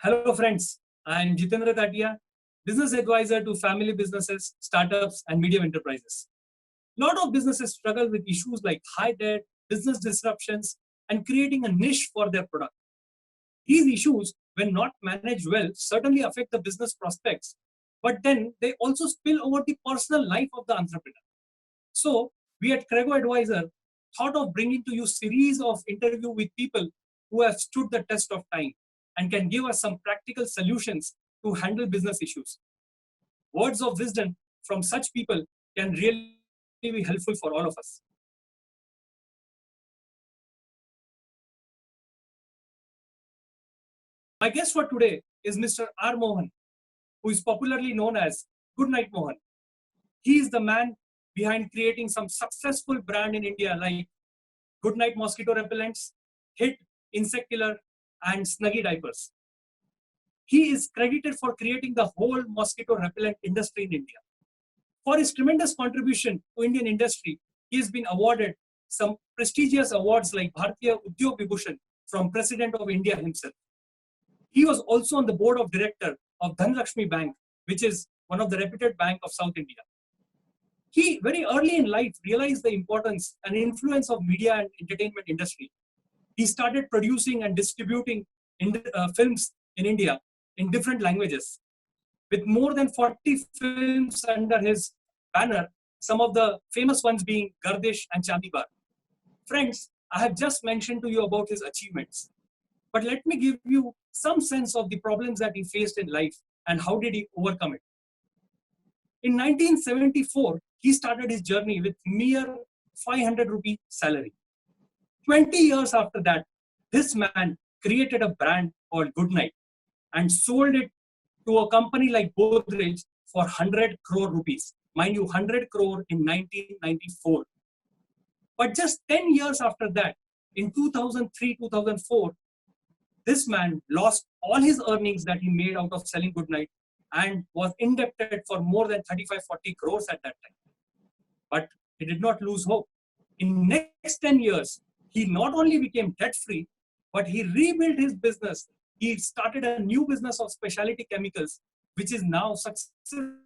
Hello, friends. I'm Jitendra Tatia, business advisor to family businesses, startups, and medium enterprises. A lot of businesses struggle with issues like high debt, business disruptions, and creating a niche for their product. These issues, when not managed well, certainly affect the business prospects, but then they also spill over the personal life of the entrepreneur. So, we at Crego Advisor thought of bringing to you series of interview with people who have stood the test of time and can give us some practical solutions to handle business issues. Words of wisdom from such people can really be helpful for all of us. My guest for today is Mr. R. Mohan, who is popularly known as Goodnight Mohan. He is the man behind creating some successful brand in India like Goodnight Mosquito Repellents, Hit, Insect Killer, and Snuggie Diapers. He is credited for creating the whole mosquito repellent industry in India. For his tremendous contribution to Indian industry, he has been awarded some prestigious awards like Bharatiya Udyog Vibhushan from President of India himself. He was also on the board of director of Dhanlaxmi Bank, which is one of the reputed bank of South India. He very early in life realized the importance and influence of media and entertainment industry. He started producing and distributing films in India in different languages. With more than 40 films under his banner, some of the famous ones being Gardish and Chandibar. Friends, I have just mentioned to you about his achievements. But let me give you some sense of the problems that he faced in life and how did he overcome it. In 1974, he started his journey with mere 500 rupee salary. 20 years after that, this man created a brand called Goodnight and sold it to a company like Godrej for 100 crore rupees. Mind you, 100 crore in 1994. But just 10 years after that, in 2003-2004, this man lost all his earnings that he made out of selling Goodnight and was indebted for more than 35-40 crores at that time. But he did not lose hope. In next 10 years, he not only became debt-free, but he rebuilt his business. He started a new business of specialty chemicals, which is now successfully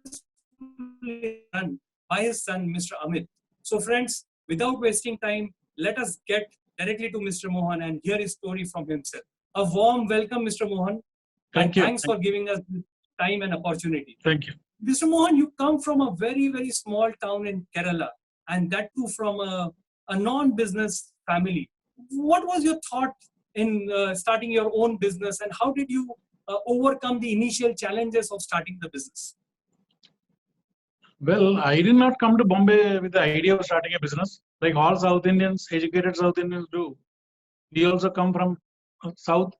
run by his son, Mr. Amit. So friends, without wasting time, let us get directly to Mr. Mohan and hear his story from himself. A warm welcome, Mr. Mohan. Thank you. Thanks for giving us time and opportunity. Thank you. Mr. Mohan, you come from a very, very small town in Kerala, and that too from a non-business family. What was your thought in starting your own business, and how did you overcome the initial challenges of starting the business? Well, I did not come to Bombay with the idea of starting a business. Like all South Indians, educated South Indians do. We also come from South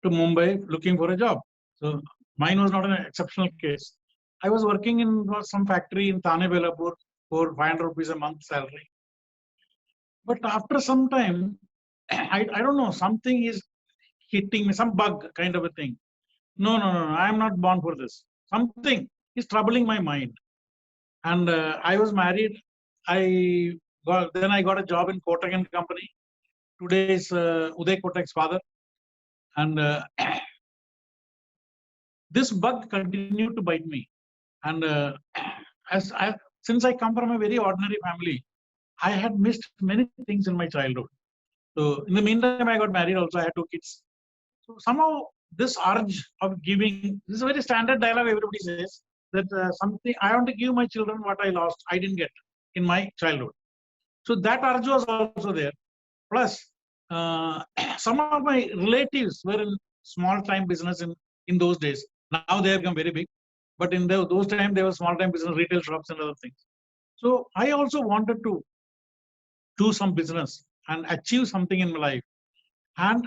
to Mumbai looking for a job. So mine was not an exceptional case. I was working in some factory in Thane Belapur for 500 rupees a month salary. But after some time, I don't know, something is hitting me, some bug kind of a thing. No, I am not born for this. Something is troubling my mind. And I was married. Then I got a job in Kotak and Company. Today is Uday Kotak's father. And this bug continued to bite me. And since I come from a very ordinary family, I had missed many things in my childhood. So in the meantime, I got married also. I had 2 kids. So somehow this urge of giving, this is a very standard dialogue everybody says, that something, I want to give my children what I lost, I didn't get in my childhood. So that urge was also there. Plus, some of my relatives were in small time business in those days. Now they have become very big. But in those times, there were small time business, retail shops and other things. So I also wanted to do some business and achieve something in my life and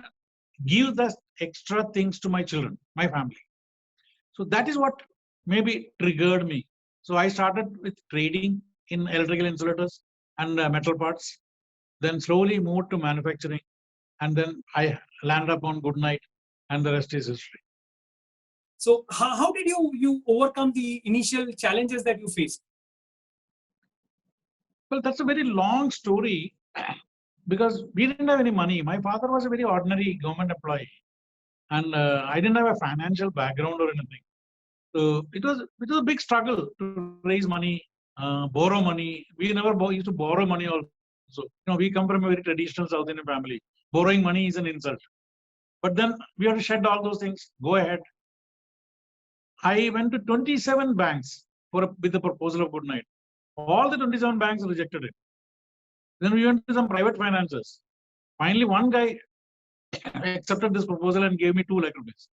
give the extra things to my children, my family. So that is what maybe triggered me. So I started with trading in electrical insulators and metal parts, then slowly moved to manufacturing, and then I landed up on Goodnight, and the rest is history. So how did you overcome the initial challenges that you faced? Well, that's a very long story because we didn't have any money. My father was a very ordinary government employee. and I didn't have a financial background or anything. So it was a big struggle to raise money, borrow money. We never used to borrow money also. We come from a very traditional South Indian family. Borrowing money is an insult. But then we have to shed all those things. Go ahead. I went to 27 banks with the proposal of Goodnight. All the 27 banks rejected it. Then we went to some private financiers. Finally, one guy accepted this proposal and gave me 2 lakh rupees.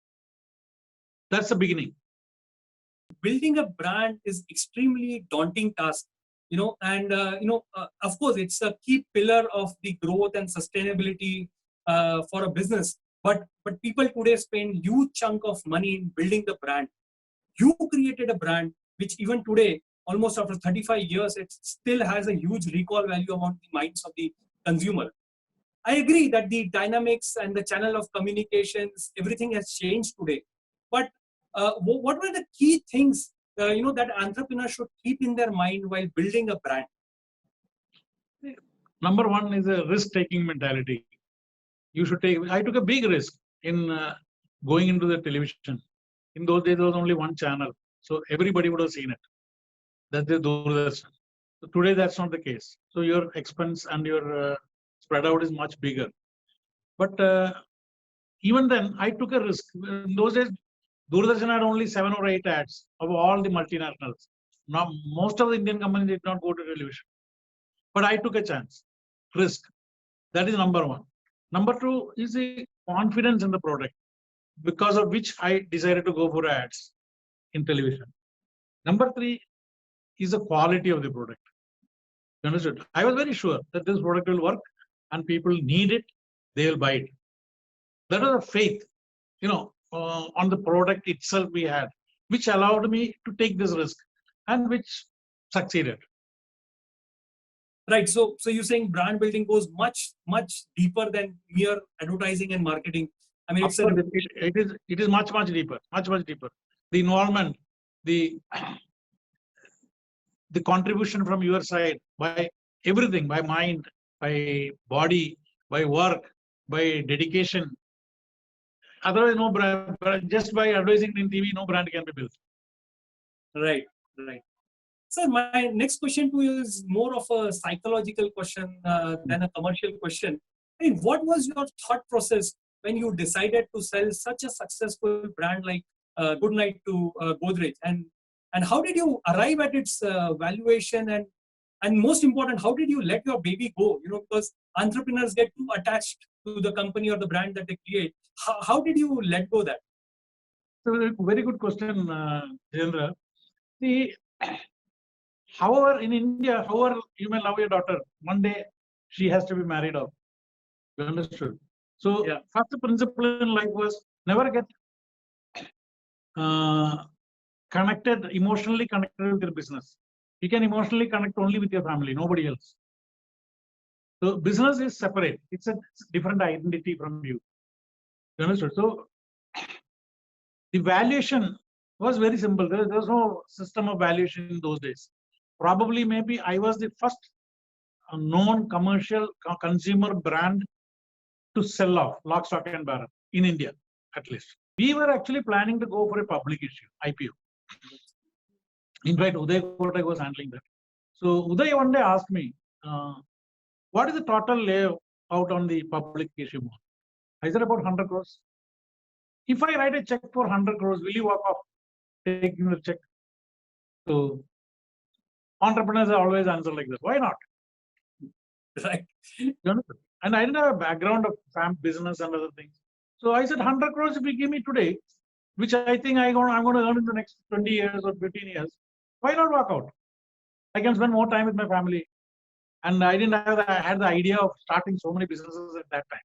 That's the beginning. Building a brand is extremely daunting task, and of course it's a key pillar of the growth and sustainability for a business. But people today spend huge chunk of money in building the brand. You created a brand which even today, almost after 35 years, it still has a huge recall value among the minds of the consumer. I agree that the dynamics and the channel of communications, everything has changed today. But what were the key things that entrepreneurs should keep in their mind while building a brand? Number one is a risk-taking mentality. I took a big risk in going into the television. In those days, there was only one channel, so everybody would have seen it. That's the Doordarshan. So today, that's not the case. So your expense and your spread out is much bigger. But even then, I took a risk. In those days, Doordarshan had only 7 or 8 ads of all the multinationals. Now, most of the Indian companies did not go to television. But I took a chance, risk. That is number one. Number two is the confidence in the product, because of which I decided to go for ads in television. Number three is the quality of the product. You understood? I was very sure that this product will work and people need it, they will buy it. That was a faith, on the product itself we had, which allowed me to take this risk and which succeeded. Right. So you're saying brand building goes much, much deeper than mere advertising and marketing. I mean, it is much, much deeper, much, much deeper. The involvement, the contribution from your side by everything, by mind, by body, by work, by dedication. Otherwise, no brand, just by advertising in TV, no brand can be built. Right. Sir, my next question to you is more of a psychological question than a commercial question. I mean, what was your thought process when you decided to sell such a successful brand like Goodnight to Godrej? And how did you arrive at its valuation? And most important, how did you let your baby go? Because entrepreneurs get too attached to the company or the brand that they create. How did you let go that? So, very good question, Jendra. See, however, in India, however you may love your daughter, one day she has to be married off. You understood? So, first principle in life was never get emotionally connected with your business. You can emotionally connect only with your family, nobody else. So, business is separate. It's a different identity from you. You understood? So, the valuation was very simple. There was no system of valuation in those days. Probably, maybe I was the first known commercial consumer brand to sell off lock, stock and barrel in India, at least. We were actually planning to go for a public issue, IPO. In fact, Uday Kotak was handling that. So Uday one day asked me, what is the total layout on the public issue? I said about 100 crores. If I write a check for 100 crores, will you walk off taking the check? So entrepreneurs always answer like this. Why not? Right. And I didn't have a background of business and other things. So I said 100 crores if you give me today, which I think I'm going to earn in the next 20 years or 15 years, why not walk out? I can spend more time with my family. And I had the idea of starting so many businesses at that time.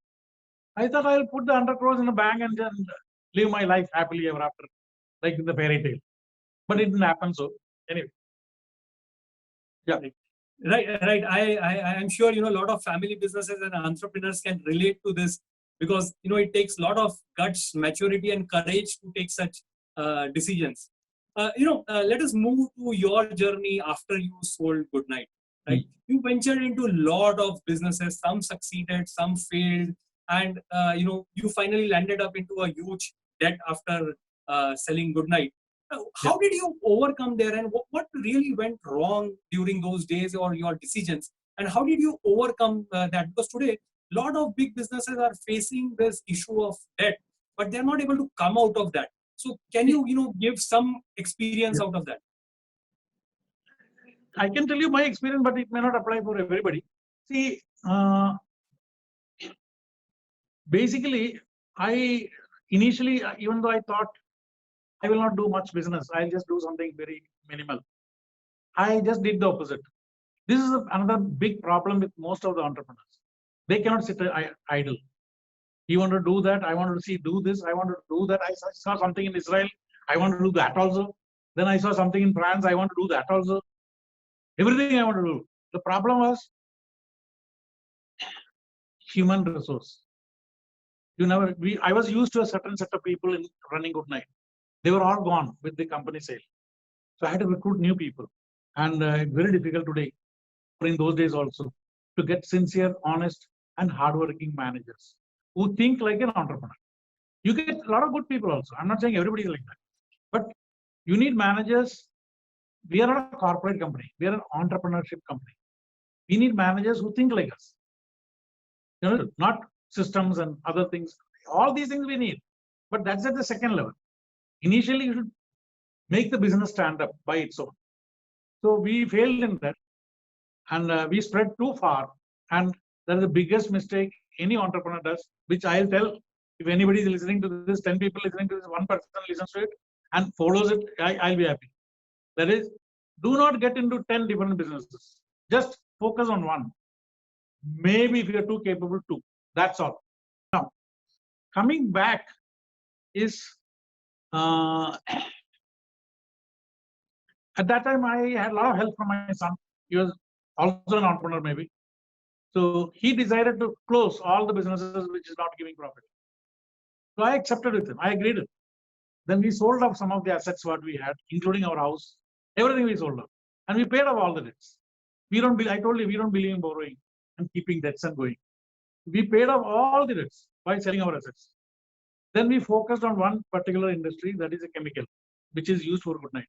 I thought I'll put the 100 crores in the bank and then live my life happily ever after, like in the fairy tale. But it didn't happen. So anyway. Yeah. Right. I am sure, a lot of family businesses and entrepreneurs can relate to this, because, it takes a lot of guts, maturity and courage to take such decisions. Let us move to your journey after you sold Goodnight. Right? You ventured into a lot of businesses. Some succeeded, some failed. and you finally landed up into a huge debt after selling Goodnight. How did you overcome there, and what really went wrong during those days or your decisions, and how did you overcome that? Because today, a lot of big businesses are facing this issue of debt, but they're not able to come out of that. So, can you give some experience out of that? I can tell you my experience, but it may not apply for everybody. See, basically, I initially, even though I thought I will not do much business, I'll just do something very minimal, I just did the opposite. This is another big problem with most of the entrepreneurs. They cannot sit idle. You want to do that, I want to do this, I want to do that. I saw something in Israel, I want to do that also. Then I saw something in France, I want to do that also. Everything I want to do. The problem was human resource. I was used to a certain set of people in running Goodnight. They were all gone with the company sale. So I had to recruit new people. And very difficult today, or in those days also, to get sincere, honest, and hardworking managers who think like an entrepreneur. You get a lot of good people also. I'm not saying everybody is like that. But you need managers. We are not a corporate company. We are an entrepreneurship company. We need managers who think like us. Not systems and other things. All these things we need. But that's at the second level. Initially, you should make the business stand up by its own. So we failed in that. And we spread too far. And that is the biggest mistake any entrepreneur does, which I'll tell. If anybody is listening to this, 10 people listening to this, one person listens to it and follows it, I'll be happy. That is, do not get into 10 different businesses. Just focus on one. Maybe if you're too capable, two. That's all. Now, coming back is, at that time, I had a lot of help from my son. He was also an entrepreneur, maybe. So he decided to close all the businesses which is not giving profit. So I accepted with him. I agreed with him. Then we sold off some of the assets what we had, including our house. Everything we sold off. And we paid off all the debts. I told you, we don't believe in borrowing and keeping debts and going. We paid off all the debts by selling our assets. Then we focused on one particular industry, that is a chemical, which is used for Goodnight.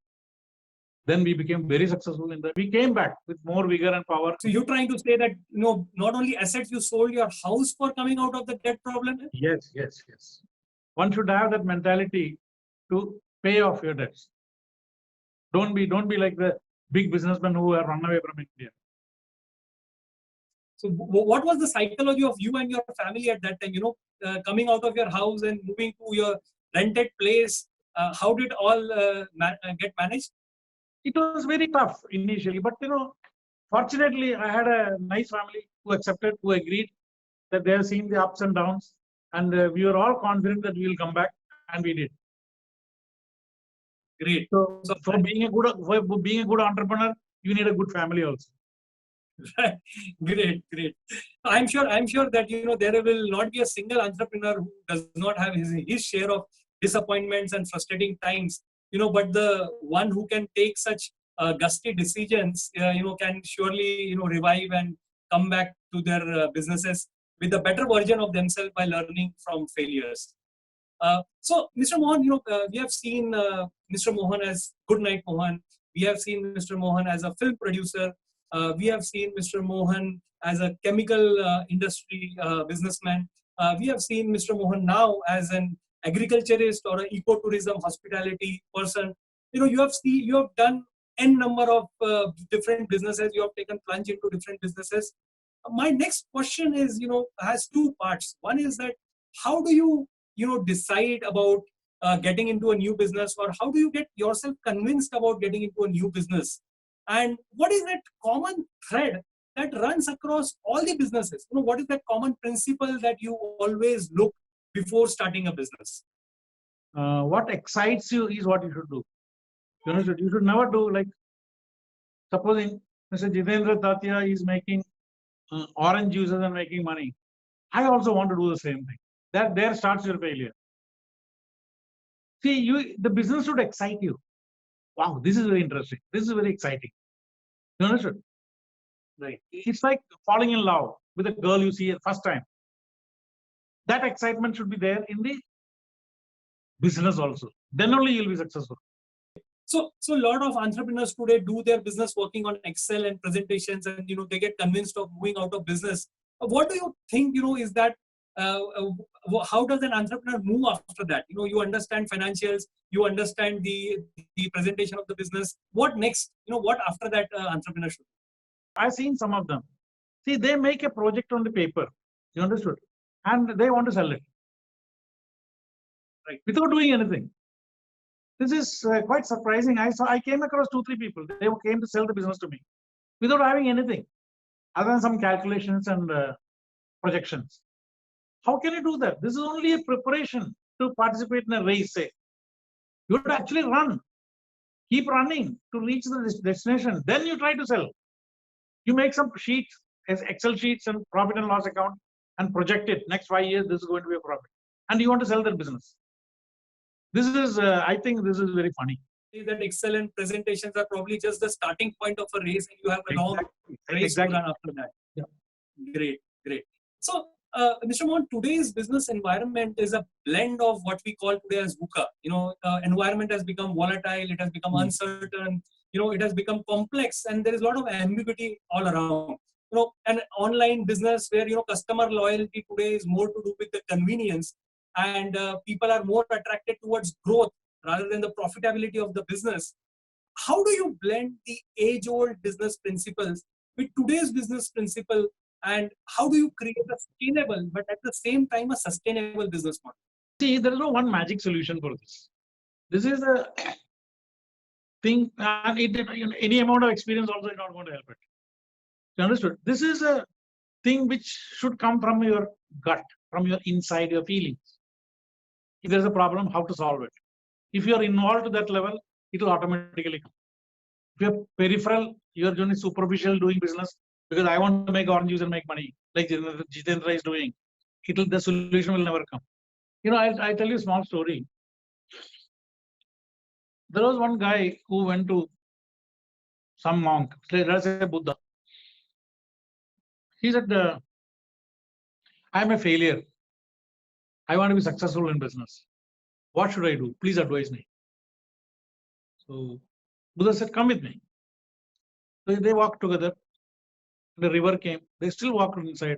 Then we became very successful in that. We came back with more vigor and power. So you're trying to say that not only assets, you sold your house for coming out of the debt problem? Yes. One should have that mentality to pay off your debts. Don't be like the big businessmen who have run away from India. So what was the psychology of you and your family at that time? Coming out of your house and moving to your rented place, how did all get managed? It was very tough initially, but fortunately, I had a nice family who accepted, who agreed that they have seen the ups and downs, and we were all confident that we will come back, and we did. Great. So for being a good entrepreneur, you need a good family also. Great. I'm sure that there will not be a single entrepreneur who does not have his share of disappointments and frustrating times. But the one who can take such gusty decisions, can surely revive and come back to their businesses with a better version of themselves by learning from failures. So, Mr. Mohan, we have seen Mr. Mohan as Goodnight Mohan. We have seen Mr. Mohan as a film producer. We have seen Mr. Mohan as a chemical industry businessman. We have seen Mr. Mohan now as an agriculturist or an ecotourism hospitality person. You have done n number of different businesses. You have taken plunge into different businesses. My next question is, has two parts. One is that how do you decide about getting into a new business, or how do you get yourself convinced about getting into a new business? And what is that common thread that runs across all the businesses? What is that common principle that you always look before starting a business? What excites you is what you should do. You should never do like, supposing Mr. Jitendra Tatia is making orange juices and making money. I also want to do the same thing. There starts your failure. See, the business should excite you. Wow, this is very interesting. This is very exciting. You understood? Right. It's like falling in love with a girl you see the first time. That excitement should be there in the business also. Then only you'll be successful. So a lot of entrepreneurs today do their business working on Excel and presentations, and they get convinced of moving out of business. What do you think? Is that how does an entrepreneur move after that? You understand financials, you understand the presentation of the business. What next? What after that entrepreneur should? I've seen some of them. See, they make a project on the paper. You understood? And they want to sell it. Right. Without doing anything. This is quite surprising. I came across 2-3 people. They came to sell the business to me without having anything other than some calculations and projections. How can you do that? This is only a preparation to participate in a race. Say, you have to actually run, keep running to reach the destination. Then you try to sell. You make some sheets, as Excel sheets and profit and loss account, and project it. Next 5 years, this is going to be a profit, and you want to sell that business. This is, I think, this is very funny. That excellent presentations are probably just the starting point of a race, and you have a long race to run after that. Yeah. Great. So, Mr. Mohan, today's business environment is a blend of what we call today as VUCA. Environment has become volatile, it has become uncertain, it has become complex, and there is a lot of ambiguity all around. An online business where customer loyalty today is more to do with the convenience, and people are more attracted towards growth rather than the profitability of the business. How do you blend the age-old business principles with today's business principle, and how do you create a scalable but at the same time a sustainable business model? See, there is no one magic solution for this. This is a thing, and any amount of experience also is not going to help it. You understood? This is a thing which should come from your gut, from your inside, your feelings. If there's a problem, how to solve it. If you're involved to that level, it will automatically come. If you're peripheral, you're doing superficial doing business because I want to make orange juice and make money, like Jitendra is doing. The solution will never come. I'll tell you a small story. There was one guy who went to some monk, let's say Buddha. He said, I'm a failure. I want to be successful in business. What should I do? Please advise me. So Buddha said, come with me. So they walked together. The river came. They still walked inside.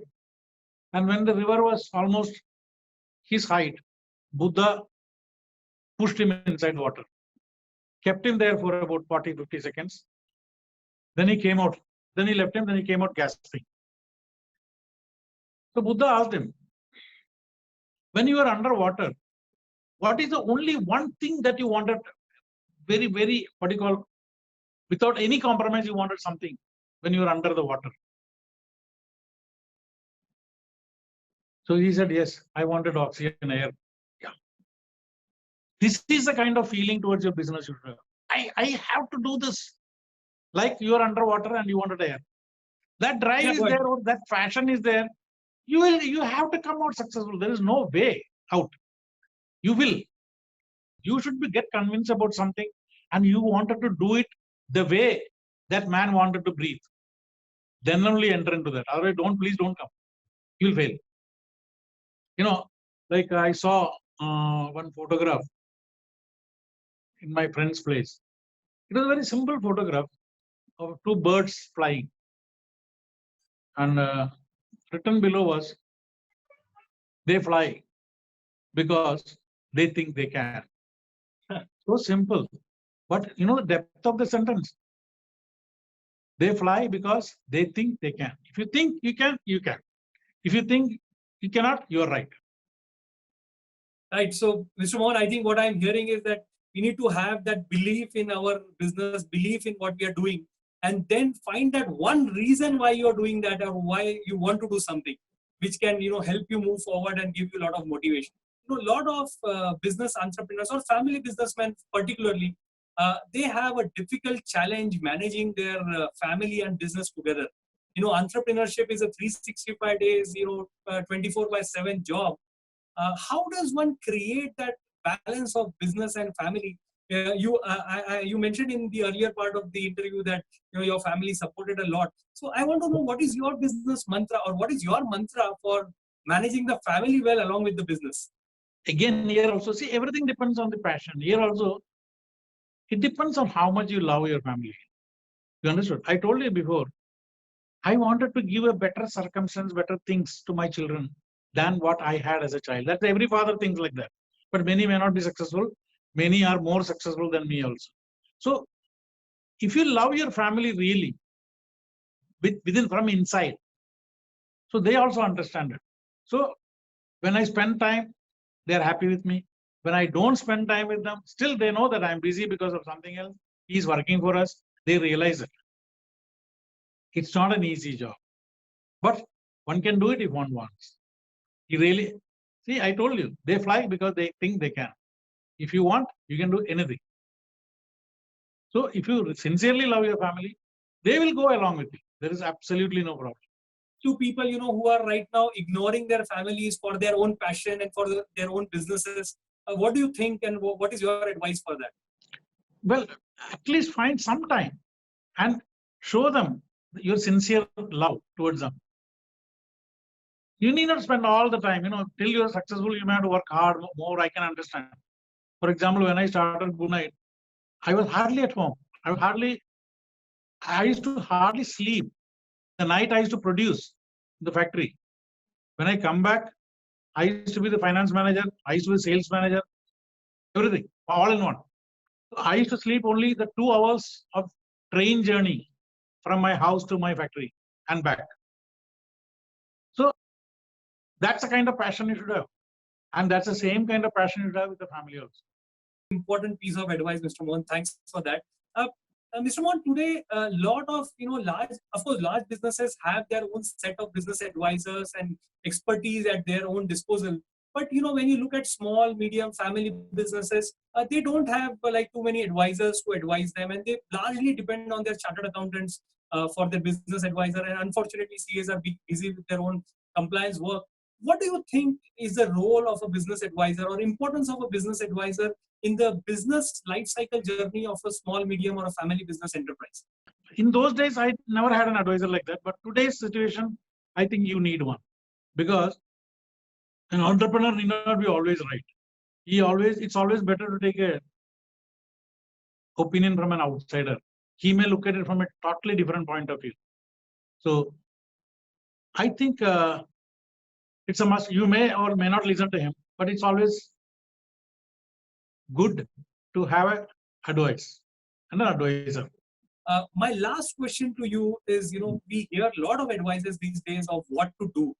And when the river was almost his height, Buddha pushed him inside water, kept him there for about 40-50 seconds. Then he came out. Then he left him. Then he came out gasping. So Buddha asked him, when you are underwater, what is the only one thing that you wanted very, very, without any compromise, you wanted something when you were under the water? So he said, yes, I wanted oxygen, air. Yeah. This is the kind of feeling towards your business you have. I have to do this. Like you are underwater and you wanted air. That drive is there, or that passion is there. You have to come out successful. There is no way out. You will. You should get convinced about something, and you wanted to do it the way that man wanted to breathe. Then only enter into that. Otherwise, please don't come. You will fail. Like I saw one photograph in my friend's place. It was a very simple photograph of 2 birds flying. And written below was, they fly because they think they can. So simple. But the depth of the sentence. They fly because they think they can. If you think you can, you can. If you think you cannot, you are right. Right. So, Mr. Mohan, I think what I'm hearing is that we need to have that belief in our business, belief in what we are doing, and then find that one reason why you're doing that or why you want to do something, which can help you move forward and give you a lot of motivation. A lot of business entrepreneurs or family businessmen particularly, they have a difficult challenge managing their family and business together. Entrepreneurship is a 365 days, 24/7 job. How does one create that balance of business and family? You mentioned in the earlier part of the interview that your family supported a lot. So I want to know, what is your business mantra, or what is your mantra for managing the family well along with the business? Again, here also, see, everything depends on the passion. Here also, it depends on how much you love your family. You understood? I told you before, I wanted to give a better circumstance, better things to my children than what I had as a child. That's every father thinks like that. But many may not be successful. Many are more successful than me also. So if you love your family really, within from inside, so they also understand it. So when I spend time, they are happy with me. When I don't spend time with them, still they know that I'm busy because of something else. He's working for us. They realize it. It's not an easy job, but one can do it if one wants. You really see, I told you, they fly because they think they can. If you want, you can do anything. So if you sincerely love your family, they will go along with you. There is absolutely no problem. To people, who are right now ignoring their families for their own passion and for their own businesses, what do you think, and what is your advice for that? Well, at least find some time and show them your sincere love towards them. You need not spend all the time, till you're successful, you may have to work hard more. I can understand. For example, when I started Good Night, I was hardly at home. I used to hardly sleep. The night I used to produce in the factory. When I come back, I used to be the finance manager. I used to be the sales manager. Everything, all in one. I used to sleep only the 2 hours of train journey from my house to my factory and back. So that's the kind of passion you should have. And that's the same kind of passion you should have with the family also. Important piece of advice, Mr. Mohan. Thanks for that. Mr. Mohan, today, a lot of, large businesses have their own set of business advisors and expertise at their own disposal. But, when you look at small, medium, family businesses, they don't have too many advisors to advise them, and they largely depend on their chartered accountants for their business advisor. And unfortunately, CAs are busy with their own compliance work. What do you think is the role of a business advisor, or importance of a business advisor in the business life cycle journey of a small, medium, or a family business enterprise? In those days, I never had an advisor like that. But today's situation, I think you need one, because an entrepreneur need not be always right. It's always better to take a opinion from an outsider. He may look at it from a totally different point of view. So I think it's a must. You may or may not listen to him, but it's always good to have an advice and an advisor. My last question to you is, we hear a lot of advices these days of what to do.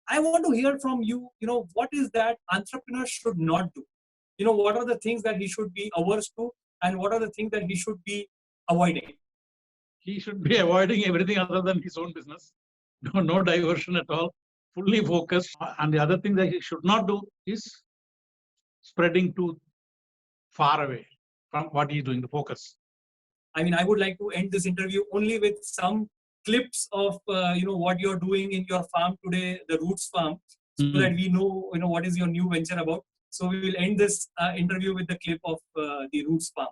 I want to hear from you, what is that entrepreneur should not do? What are the things that he should be averse to, and what are the things that he should be avoiding? He should be avoiding everything other than his own business. No diversion at all. Fully focused. And the other thing that he should not do is spreading too far away from what he's doing, the focus. I mean, I would like to end this interview only with some clips of what you're doing in your farm today, the Roots Farm, so that we know what is your new venture about. So we will end this interview with the clip of the Roots Farm.